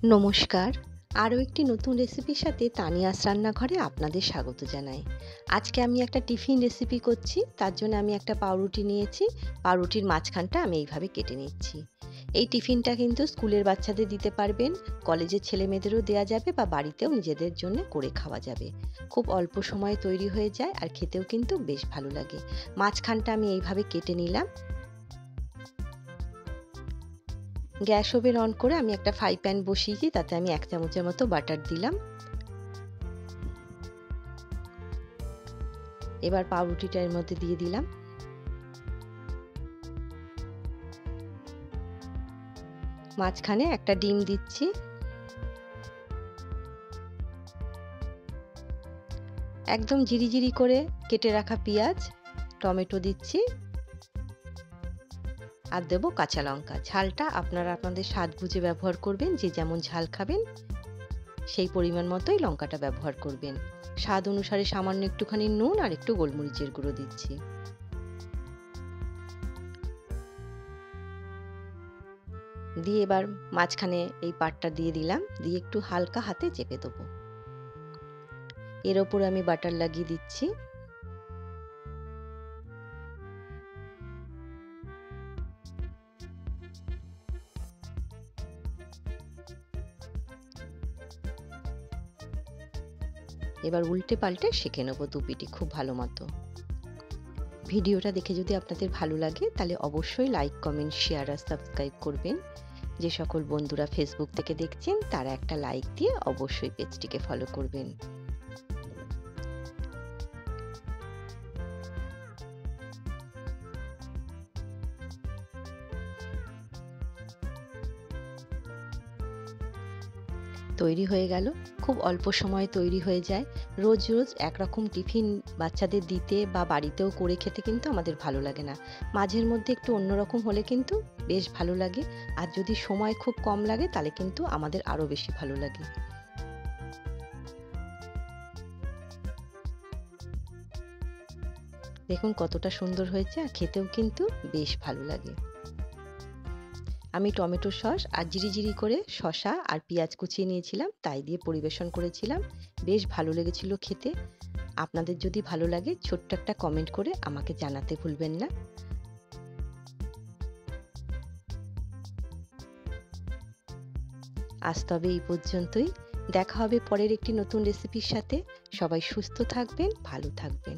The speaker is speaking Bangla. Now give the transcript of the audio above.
নমস্কার। আরও একটি নতুন রেসিপির সাথে তানিয়াস রান্নাঘরে আপনাদের স্বাগত জানাই। আজকে আমি একটা টিফিন রেসিপি করছি। তার জন্য আমি একটা পাউরুটি নিয়েছি। পাউরুটির মাঝখানটা আমি এইভাবে কেটে নিচ্ছি। এই টিফিনটা কিন্তু স্কুলের বাচ্চাদের দিতে পারবেন, কলেজের ছেলেমেয়েদেরও দেওয়া যাবে বা বাড়িতেও নিজেদের জন্য করে খাওয়া যাবে। খুব অল্প সময়ে তৈরি হয়ে যায় আর খেতেও কিন্তু বেশ ভালো লাগে। মাঝখানটা আমি এইভাবে কেটে নিলাম। গ্যাস ওভেন অন করে আমি একটা ফ্রাই প্যান বসিয়েছি, তাতে আমি 1 চামচের মতো বাটার দিলাম। এবার পাউরুটিটা এর মধ্যে দিয়ে দিলাম। মাঝখানে একটা ডিম দিচ্ছি। একদম জিরি করে কেটে রাখা পেঁয়াজ, টমেটো দিচ্ছি আর দেবো কাঁচা লঙ্কা। ঝালটা আপনারা আপনাদের স্বাদ বুঝে ব্যবহার করবেন, যে যেমন ঝাল খাবেন সেই পরিমাণ মতোই লঙ্কাটা ব্যবহার করবেন। স্বাদ অনুসারে সামান্য একটুখানি নুন আর একটু গোলমরিচের গুঁড়ো দিচ্ছি। দিয়ে এবার মাঝখানে এই পাটটা দিয়ে দিলাম, দিয়ে একটু হালকা হাতে চেপে দেবো। এর ওপরে আমি বাটার লাগিয়ে দিচ্ছি। এবার উল্টে পাল্টে সেঁকে নেবো দুপিটি খুব ভালো মতো। ভিডিওটা দেখে যদি আপনাদের ভালো লাগে তাহলে অবশ্যই লাইক, কমেন্ট, শেয়ার আর সাবস্ক্রাইব করবেন। যে সকল বন্ধুরা ফেসবুক থেকে দেখছেন তারা একটা লাইক দিয়ে অবশ্যই পেজটিকে ফলো করবেন। তৈরি হয়ে গেল। খুব অল্প সময়ে তৈরি হয়ে যায়। রোজ রোজ একরকম টিফিন বাচ্চাদের দিতে বা বাড়িতেও করে খেতে কিন্তু আমাদের ভালো লাগে না। মাঝের মধ্যে একটু অন্যরকম হলে কিন্তু বেশ ভালো লাগে। আর যদি সময় খুব কম লাগে তাহলে কিন্তু আমাদের আরও বেশি ভালো লাগে। দেখুন কতটা সুন্দর হয়েছে, আর খেতেও কিন্তু বেশ ভালো লাগে। আমি টমেটো সস আর জিরি করে শসা আর পেঁয়াজ কুচিয়ে নিয়েছিলাম, তাই দিয়ে পরিবেশন করেছিলাম। বেশ ভালো লেগেছিল খেতে। আপনাদের যদি ভালো লাগে ছোট্ট একটা কমেন্ট করে আমাকে জানাতে ভুলবেন না। আজ তবে এই পর্যন্তই। দেখা হবে পরের একটি নতুন রেসিপির সাথে। সবাই সুস্থ থাকবেন, ভালো থাকবেন।